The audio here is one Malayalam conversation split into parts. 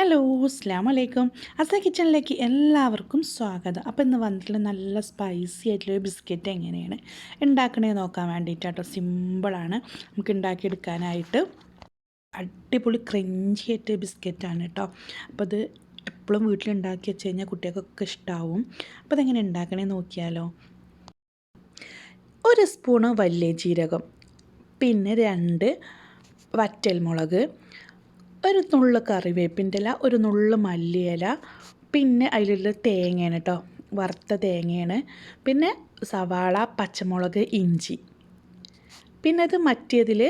ഹലോ, അസ്സലാമു അലൈക്കും. അസ കിച്ചണിലേക്ക് എല്ലാവർക്കും സ്വാഗതം. അപ്പോൾ ഇന്ന് വന്നിട്ടുള്ള നല്ല സ്പൈസി ആയിട്ടുള്ള ബിസ്ക്കറ്റ് എങ്ങനെയാണ് ഉണ്ടാക്കണേന്ന് നോക്കാൻ വേണ്ടിയിട്ടാട്ടോ. സിമ്പിളാണ് നമുക്ക് ഉണ്ടാക്കിയെടുക്കാനായിട്ട്. അടിപൊളി ക്രഞ്ചി ആയിട്ട് ബിസ്ക്കറ്റാണ് കേട്ടോ. അപ്പോൾ അത് എപ്പോഴും വീട്ടിലുണ്ടാക്കി വെച്ച് കഴിഞ്ഞാൽ കുട്ടികൾക്കൊക്കെ ഇഷ്ടമാവും. അപ്പോൾ അതെങ്ങനെ ഉണ്ടാക്കണേന്ന് നോക്കിയാലോ. ഒരു സ്പൂണ് വലിയ ജീരകം, പിന്നെ 2 വറ്റൽമുളക്, ഒരു നുള്ള് കറിവേപ്പിൻ്റെ ഇല, ഒരു നുള്ള് മല്ലിയില, പിന്നെ അതിലുള്ള തേങ്ങയാണ് കേട്ടോ, വറുത്ത തേങ്ങയാണ്, പിന്നെ സവാള, പച്ചമുളക്, ഇഞ്ചി, പിന്നെ അത് മറ്റേതിൽ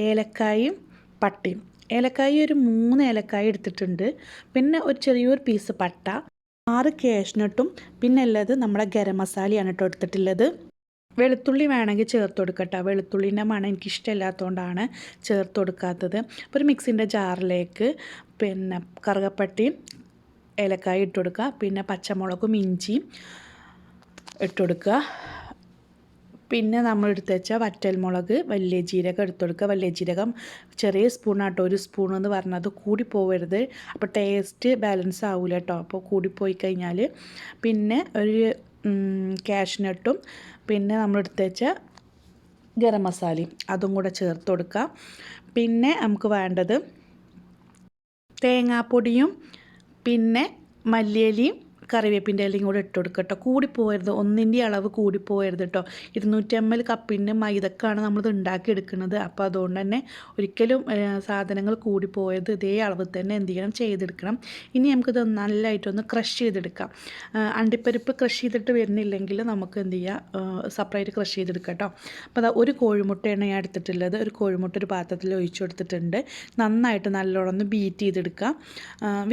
ഏലക്കായും പട്ടയും. ഏലക്കായ ഒരു 3 ഏലക്കായ എടുത്തിട്ടുണ്ട്, പിന്നെ ഒരു ചെറിയൊരു പീസ് പട്ട, 6 കാഷ്നട്ടും, പിന്നെ ഉള്ളത് നമ്മുടെ ഗരം മസാലയാണ് കേട്ടോ എടുത്തിട്ടുള്ളത്. വെളുത്തുള്ളി വേണമെങ്കിൽ ചേർത്ത് കൊടുക്കട്ടോ. വെളുത്തുള്ളീൻ്റെ മണം എനിക്കിഷ്ടമില്ലാത്തതുകൊണ്ടാണ് ചേർത്ത് കൊടുക്കാത്തത്. അപ്പോൾ ഒരു മിക്സിൻ്റെ ജാറിലേക്ക് പിന്നെ കറുകപ്പട്ടയും ഏലക്കായ ഇട്ട് കൊടുക്കുക, പിന്നെ പച്ചമുളകും ഇഞ്ചിയും ഇട്ട് കൊടുക്കുക, പിന്നെ നമ്മൾ എടുത്ത് വെച്ച വറ്റൽമുളക്, വലിയ ജീരകം എടുത്ത് കൊടുക്കുക. വലിയ ജീരകം ചെറിയ സ്പൂണാട്ടോ, 1 സ്പൂൺ എന്ന് പറഞ്ഞത് കൂടി പോവരുത്, അപ്പോൾ ടേസ്റ്റ് ബാലൻസ് ആവില്ല കേട്ടോ. അപ്പോൾ കൂടിപ്പോയി കഴിഞ്ഞാൽ പിന്നെ ഒരു കാഷ്നട്ടും, പിന്നെ നമ്മൾ എടുത്ത് വെച്ച ഗരം മസാലയും അതും കൂടെ ചേർത്ത് കൊടുക്കുക. പിന്നെ നമുക്ക് വേണ്ടത് തേങ്ങാപ്പൊടിയും, പിന്നെ മല്ലിയിലയും കറിവേപ്പിൻ്റെ ഇലയും കൂടെ ഇട്ട് കൊടുക്കുക കേട്ടോ. കൂടിപ്പോയരുത്, ഒന്നിൻ്റെ അളവ് കൂടിപ്പോയരുത് കേട്ടോ. 200 ml കപ്പിൻ്റെ മൈദക്കാണ് നമ്മളിത് ഉണ്ടാക്കിയെടുക്കുന്നത്. അപ്പോൾ അതുകൊണ്ട് തന്നെ ഒരിക്കലും സാധനങ്ങൾ കൂടിപ്പോയത് ഇതേ അളവ് തന്നെ എന്ത് ചെയ്യണം, ചെയ്തെടുക്കണം. ഇനി നമുക്കിത് നല്ലതായിട്ടൊന്ന് ക്രഷ് ചെയ്തെടുക്കാം. അണ്ടിപ്പരിപ്പ് ക്രഷ് ചെയ്തിട്ട് വരുന്നില്ലെങ്കിൽ നമുക്ക് എന്ത് ചെയ്യുക, സെപ്പറേറ്റ് ക്രഷ് ചെയ്തെടുക്കാം കേട്ടോ. അപ്പോൾ അതാ ഒരു കോഴിമുട്ടയാണ് ഞാൻ എടുത്തിട്ടുള്ളത്. ഒരു കോഴിമുട്ട ഒരു പാത്രത്തിൽ ഒഴിച്ചു കൊടുത്തിട്ടുണ്ട്. നന്നായിട്ട് നല്ലോണം ഒന്ന് ബീറ്റ് ചെയ്തെടുക്കാം.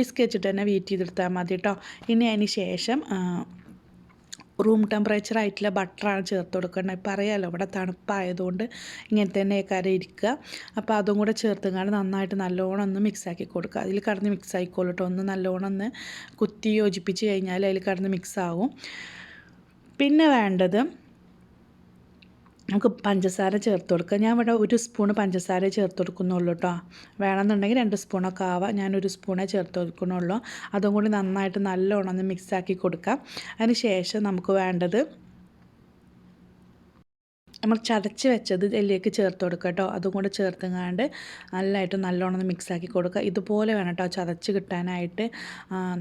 വിസ്ക് വെച്ചിട്ട് തന്നെ ബീറ്റ് ചെയ്തെടുത്താൽ മതി കേട്ടോ. ഇനി അതിന് ശേഷം റൂം ടെമ്പറേച്ചർ ആയിട്ടുള്ള ബട്ടറാണ് ചേർത്ത് കൊടുക്കേണ്ടത്. ഇപ്പോൾ അറിയാമല്ലോ ഇവിടെ തണുപ്പായതുകൊണ്ട് ഇങ്ങനെ തന്നെ കാര്യം ഇരിക്കുക. അപ്പോൾ അതും കൂടെ ചേർത്തുകൊണ്ട് നന്നായിട്ട് നല്ലോണം ഒന്ന് മിക്സാക്കി കൊടുക്കുക. അതിൽ കടന്ന് മിക്സ് ആയിക്കോളൂ കേട്ടോ. ഒന്ന് നല്ലോണം ഒന്ന് കുത്തി യോജിപ്പിച്ച് കഴിഞ്ഞാൽ അതിൽ കടന്ന് മിക്സ് ആവും. പിന്നെ വേണ്ടത് നമുക്ക് പഞ്ചസാര ചേർത്ത് കൊടുക്കുക. ഞാൻ ഇവിടെ 1 സ്പൂണ് പഞ്ചസാര ചേർത്ത് കൊടുക്കുന്നുള്ളൂ കേട്ടോ. വേണമെന്നുണ്ടെങ്കിൽ 2 സ്പൂണൊക്കെ ആവാം. ഞാൻ 1 സ്പൂണേ ചേർത്ത് കൊടുക്കുന്നുള്ളൂ. അതും കൂടി നന്നായിട്ട് നല്ലോണം ഒന്ന് മിക്സാക്കി കൊടുക്കാം. അതിന് ശേഷം നമുക്ക് വേണ്ടത് നമ്മൾ ചതച്ച് വെച്ചത് ഇതിലേക്ക് ചേർത്ത് കൊടുക്കുക കേട്ടോ. അതും കൂടെ ചേർത്തുങ്ങാണ്ട് നല്ലതായിട്ട് നല്ലോണം ഒന്ന് മിക്സാക്കി കൊടുക്കുക. ഇതുപോലെ വേണം കേട്ടോ ചതച്ച് കിട്ടാനായിട്ട്.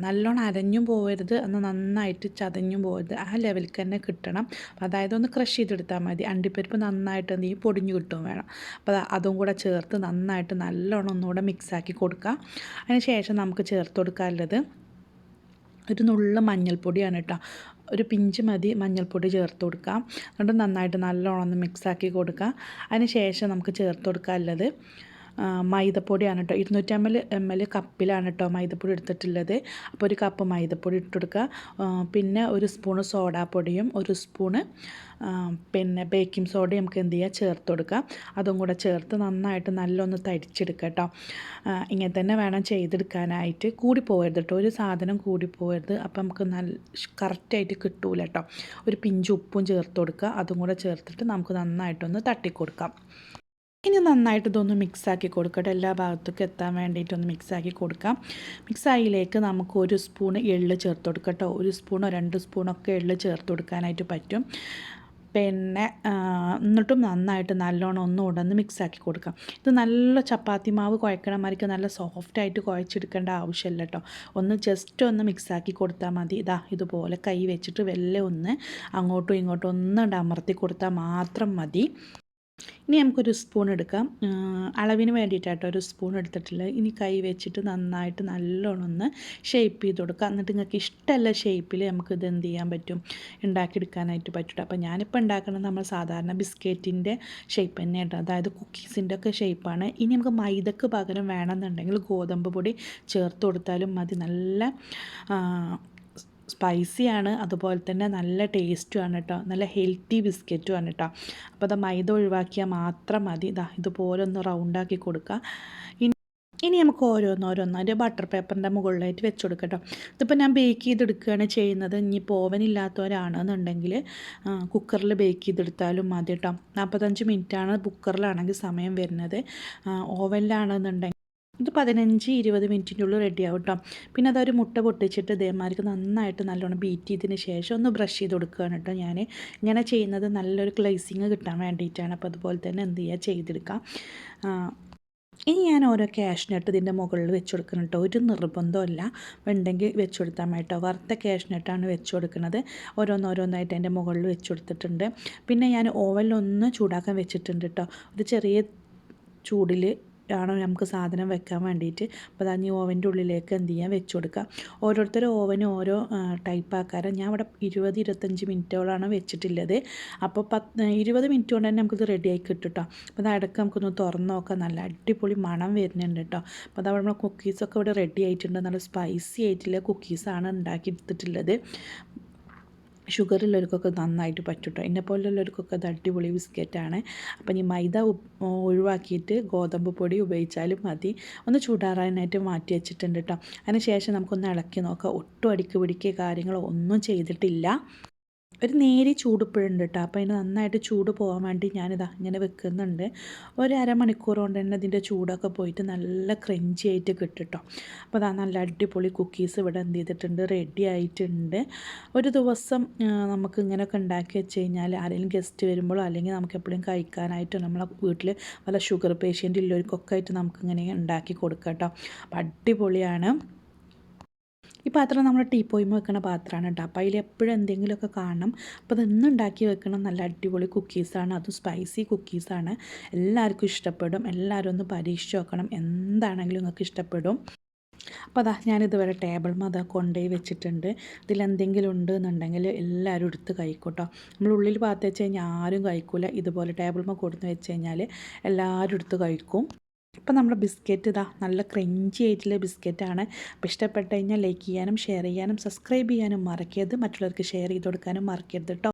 നല്ലോണം അരഞ്ഞും പോകരുത്, അന്ന് നന്നായിട്ട് ചതഞ്ഞും പോകരുത്, ആ ലെവലിൽ തന്നെ കിട്ടണം. അതായത് ഒന്ന് ക്രഷ് ചെയ്തെടുത്താൽ മതി. അണ്ടിപ്പരിപ്പ് നന്നായിട്ട് എന്ത് ചെയ്യും, പൊടിഞ്ഞു കിട്ടും വേണം. അപ്പോൾ അതും കൂടെ ചേർത്ത് നന്നായിട്ട് നല്ലോണം ഒന്നുകൂടെ മിക്സാക്കി കൊടുക്കുക. അതിന് ശേഷം നമുക്ക് ചേർത്ത് കൊടുക്കാനുള്ളത് ഒരു നുള്ള മഞ്ഞൾപ്പൊടിയാണ് കേട്ടോ. ഒരു പിഞ്ച് മതി മഞ്ഞൾപ്പൊടി ചേർത്ത് കൊടുക്കാം. എന്നിട്ട് നന്നായിട്ട് നല്ലോണം ഒന്ന് മിക്സാക്കി കൊടുക്കുക. അതിന് ശേഷം നമുക്ക് ചേർത്ത് കൊടുക്കാനുള്ളത് മൈദപ്പൊടിയാണ് കേട്ടോ. 200 ml കപ്പിലാണ് കേട്ടോ മൈദപ്പൊടി എടുത്തിട്ടുള്ളത്. അപ്പോൾ 1 കപ്പ് മൈദപ്പൊടി ഇട്ട് കൊടുക്കുക. പിന്നെ 1 സ്പൂണ് സോഡാപ്പൊടിയും 1 സ്പൂണ് പിന്നെ ബേക്കിംഗ് സോഡയും നമുക്ക് എന്ത് ചെയ്യുക, ചേർത്ത് കൊടുക്കുക. അതും കൂടെ ചേർത്ത് നന്നായിട്ട് നല്ലൊന്ന് തരിച്ചെടുക്കുക കേട്ടോ. ഇങ്ങനെ തന്നെ വേണം ചെയ്തെടുക്കാനായിട്ട്. കൂടി പോകരുത് കേട്ടോ, ഒരു സാധനം കൂടി പോകരുത്. അപ്പോൾ നമുക്ക് കറക്റ്റായിട്ട് കിട്ടൂല കേട്ടോ. ഒരു പിഞ്ച് ഉപ്പും ചേർത്ത് കൊടുക്കുക. അതും കൂടെ ചേർത്തിട്ട് നമുക്ക് നന്നായിട്ടൊന്ന് തട്ടിക്കൊടുക്കാം. ഇനി നന്നായിട്ട് ഇതൊന്ന് മിക്സാക്കി കൊടുക്കട്ടെ. എല്ലാ ഭാഗത്തേക്കും എത്താൻ വേണ്ടിയിട്ടൊന്ന് മിക്സാക്കി കൊടുക്കാം. മിക്സായിലേക്ക് നമുക്ക് 1 സ്പൂണ് എള്ള് ചേർത്ത് കൊടുക്കാം കേട്ടോ. 1 സ്പൂണോ 2 സ്പൂണൊക്കെ എള്ള് ചേർത്ത് കൊടുക്കാനായിട്ട് പറ്റും. പിന്നെ എന്നിട്ടും നന്നായിട്ട് നല്ലോണം ഒന്നുകൂടെ ഒന്ന് മിക്സാക്കി കൊടുക്കാം. ഇത് നല്ല ചപ്പാത്തി മാവ് കുഴക്കണമാർക്ക് നല്ല സോഫ്റ്റായിട്ട് കുഴച്ചെടുക്കേണ്ട ആവശ്യമില്ല കേട്ടോ. ഒന്ന് ജസ്റ്റ് ഒന്ന് മിക്സാക്കി കൊടുത്താൽ മതി. ഇതുപോലെ കൈ വെച്ചിട്ട് വെല്ലെ ഒന്ന് അങ്ങോട്ടും ഇങ്ങോട്ടും ഒന്ന് അമർത്തി കൊടുത്താൽ മാത്രം മതി. ഇനി നമുക്കൊരു സ്പൂൺ എടുക്കാം. അളവിന് വേണ്ടിയിട്ടാട്ടോ 1 സ്പൂൺ എടുത്തിട്ടുള്ളത്. ഇനി കൈ വെച്ചിട്ട് നന്നായിട്ട് നല്ലോണം ഒന്ന് ഷേപ്പ് ചെയ്ത് കൊടുക്കുക. എന്നിട്ട് നിങ്ങൾക്ക് ഇഷ്ടമുള്ള ഷേപ്പിൽ നമുക്കിത് എന്ത് ചെയ്യാൻ പറ്റും, ഉണ്ടാക്കിയെടുക്കാനായിട്ട് പറ്റും. അപ്പോൾ ഞാനിപ്പോൾ ഉണ്ടാക്കുന്നത് നമ്മൾ സാധാരണ ബിസ്ക്കറ്റിൻ്റെ ഷേപ്പ് തന്നെയാണ്, അതായത് കുക്കീസിൻ്റെ ഒക്കെ ഷേപ്പാണ്. ഇനി നമുക്ക് മൈദക്ക് പകരം വേണമെന്നുണ്ടെങ്കിൽ ഗോതമ്പ് പൊടി ചേർത്ത് കൊടുത്താലും മതി. നല്ല സ്പൈസിയാണ്, അതുപോലെ തന്നെ നല്ല ടേസ്റ്റുമാണ് കേട്ടോ. നല്ല ഹെൽത്തി ബിസ്ക്കറ്റുമാണ് കേട്ടോ. അപ്പോൾ അത് മൈദ ഒഴിവാക്കിയാൽ മാത്രം മതി. ഇതുപോലെ ഒന്ന് റൗണ്ടാക്കി കൊടുക്കുക. ഇനി നമുക്ക് ഓരോന്നോരോന്നതിൻ്റെ ബട്ടർ പേപ്പറിൻ്റെ മുകളിലായിട്ട് വെച്ച് കൊടുക്കാം കേട്ടോ. ഇതിപ്പോൾ ഞാൻ ബേക്ക് ചെയ്തെടുക്കുകയാണ് ചെയ്യുന്നത്. ഇനിയിപ്പോൾ ഓവൻ ഇല്ലാത്തവരാണെന്നുണ്ടെങ്കിൽ കുക്കറിൽ ബേക്ക് ചെയ്തെടുത്താലും മതി കേട്ടോ. 45 മിനിറ്റാണ് കുക്കറിലാണെങ്കിൽ സമയം വരുന്നത്. ഓവനിലാണെന്നുണ്ടെങ്കിൽ ഇത് 15-20 മിനിറ്റിൻ്റെ ഉള്ളിൽ റെഡിയാവും കേട്ടോ. പിന്നെ അതൊരു മുട്ട പൊട്ടിച്ചിട്ട് ഇതേമാതിരിക്ക് നന്നായിട്ട് നല്ലോണം ബീറ്റ് ചെയ്തതിന് ശേഷം ഒന്ന് ബ്രഷ് ചെയ്ത് കൊടുക്കുകയാണ് കേട്ടോ. ഞാൻ ഇങ്ങനെ ചെയ്യുന്നത് നല്ലൊരു ഗ്ലേസിങ് കിട്ടാൻ വേണ്ടിയിട്ടാണ്. അപ്പോൾ അതുപോലെ തന്നെ എന്ത് ചെയ്യുക, ചെയ്തെടുക്കാം. ഇനി ഞാൻ ഓരോ ക്യാഷ്നട്ട് ഇതിൻ്റെ മുകളിൽ വെച്ച് കൊടുക്കണം കേട്ടോ. ഒരു നിർബന്ധമല്ല, ഉണ്ടെങ്കിൽ വെച്ച് കൊടുത്താൽ മതി കേട്ടോ. വറുത്ത ക്യാഷ്നട്ടാണ് വെച്ച് കൊടുക്കുന്നത്. ഓരോന്നോരോന്നായിട്ട് അതിൻ്റെ മുകളിൽ വെച്ച് കൊടുത്തിട്ടുണ്ട്. പിന്നെ ഞാൻ ഓവനിലൊന്ന് ചൂടാക്കാൻ വെച്ചിട്ടുണ്ട് കേട്ടോ. ഒരു ചെറിയ ചൂടിൽ ആണ് നമുക്ക് സാധനം വെക്കാൻ വേണ്ടിയിട്ട്. അപ്പോൾ അതാ ഓവൻ്റെ ഉള്ളിലേക്ക് എന്ത് ചെയ്യാൻ വെച്ച് കൊടുക്കുക. ഓരോരുത്തരും ഓവന് ഓരോ ടൈപ്പ് ആക്കാരം. ഞാൻ ഇവിടെ 20-25 മിനിറ്റോളാണ് വെച്ചിട്ടുള്ളത്. അപ്പോൾ 20 മിനിറ്റ് കൊണ്ട് തന്നെ നമുക്കിത് റെഡിയായി കിട്ടും കേട്ടോ. അപ്പോൾ അത് ഇടയ്ക്ക് നമുക്കൊന്ന് തുറന്ന് നോക്കാം. നല്ല അടിപൊളി മണം വരുന്നുണ്ട് കേട്ടോ. അപ്പോൾ അതവിടെ നമ്മൾ കുക്കീസൊക്കെ ഇവിടെ റെഡി ആയിട്ടുണ്ട്. നല്ല സ്പൈസി ആയിട്ടുള്ള കുക്കീസാണ് ഉണ്ടാക്കി എടുത്തിട്ടുള്ളത്. ഷുഗറുള്ളവർക്കൊക്കെ നന്നായിട്ട് പറ്റും കേട്ടോ. എന്നെപ്പോലുള്ളവർക്കൊക്കെ അത് അടിപൊളി ബിസ്ക്കറ്റാണ്. അപ്പം ഈ മൈദ ഒഴിവാക്കിയിട്ട് ഗോതമ്പ് പൊടി ഉപയോഗിച്ചാലും മതി. ഒന്ന് ചൂടാറാനായിട്ട് മാറ്റി വെച്ചിട്ടുണ്ട് കേട്ടോ. അതിന് ശേഷം നമുക്കൊന്ന് ഇളക്കി നോക്കാം. ഒട്ടും അടിക്ക് പിടിക്കുക കാര്യങ്ങളോ ഒന്നും ചെയ്തിട്ടില്ല. ഒരു നേരി ചൂടിപ്പോഴുണ്ട് കേട്ടോ. അപ്പോൾ അതിന് നന്നായിട്ട് ചൂട് പോകാൻ വേണ്ടി ഞാനിതാ ഇങ്ങനെ വെക്കുന്നുണ്ട്. ഒരു അരമണിക്കൂർ കൊണ്ട് തന്നെ ഇതിൻ്റെ ചൂടൊക്കെ പോയിട്ട് നല്ല ക്രഞ്ചി ആയിട്ട് കിട്ടും കേട്ടോ. അപ്പോൾ അതാ നല്ല അടിപൊളി കുക്കീസ് ഇവിടെ എന്ത് ചെയ്തിട്ടുണ്ട്, റെഡി ആയിട്ടുണ്ട്. ഒരു ദിവസം നമുക്ക് ഇങ്ങനെയൊക്കെ ഉണ്ടാക്കി വെച്ച് കഴിഞ്ഞാൽ ആരെങ്കിലും ഗസ്റ്റ് വരുമ്പോഴോ അല്ലെങ്കിൽ നമുക്ക് എപ്പോഴും കഴിക്കാനായിട്ടോ നമ്മളെ വീട്ടിൽ വല്ല ഷുഗർ പേഷ്യൻ്റ് ഉള്ളവർക്കൊക്കെ ആയിട്ട് നമുക്കിങ്ങനെ ഉണ്ടാക്കി കൊടുക്കാം കേട്ടോ. അപ്പോൾ അടിപൊളിയാണ്. ഈ പാത്രം നമ്മൾ ടീപ്പോയിമ വെക്കുന്ന പാത്രമാണ് കേട്ടോ. അപ്പോൾ അതിൽ എപ്പോഴും എന്തെങ്കിലുമൊക്കെ കാണണം. അപ്പോൾ അതൊന്നും ഉണ്ടാക്കി വെക്കണം. നല്ല അടിപൊളി കുക്കീസാണ്, അതും സ്പൈസി കുക്കീസാണ്. എല്ലാവർക്കും ഇഷ്ടപ്പെടും. എല്ലാവരും ഒന്ന് പരീക്ഷിച്ച് നോക്കണം. എന്താണെങ്കിലും നിങ്ങൾക്ക് ഇഷ്ടപ്പെടും. അപ്പോൾ അതാ ഞാനിതുവരെ ടേബിൾമ അതാ കൊണ്ടുപോയി വെച്ചിട്ടുണ്ട്. ഇതിലെന്തെങ്കിലും ഉണ്ട് എന്നുണ്ടെങ്കിൽ എല്ലാവരും എടുത്ത് കഴിക്കൂട്ടോ. നമ്മൾ ഉള്ളിൽ പാത്ത് വെച്ച് കഴിഞ്ഞാൽ ആരും കഴിക്കില്ല. ഇതുപോലെ ടേബിൾമ കൊടുത്ത് വെച്ച് കഴിഞ്ഞാൽ എല്ലാവരും എടുത്ത് കഴിക്കും. അപ്പോൾ നമ്മുടെ ബിസ്ക്കറ്റ് ഇതാ നല്ല ക്രഞ്ചി ആയിട്ടുള്ള ബിസ്ക്കറ്റാണ്. അപ്പോൾ ഇഷ്ടപ്പെട്ട് കഴിഞ്ഞാൽ ലൈക്ക് ചെയ്യാനും ഷെയർ ചെയ്യാനും സബ്സ്ക്രൈബ് ചെയ്യാനും മറക്കരുത്. മറ്റുള്ളവർക്ക് ഷെയർ ചെയ്ത് കൊടുക്കാനും മറക്കരുത് കേട്ടോ.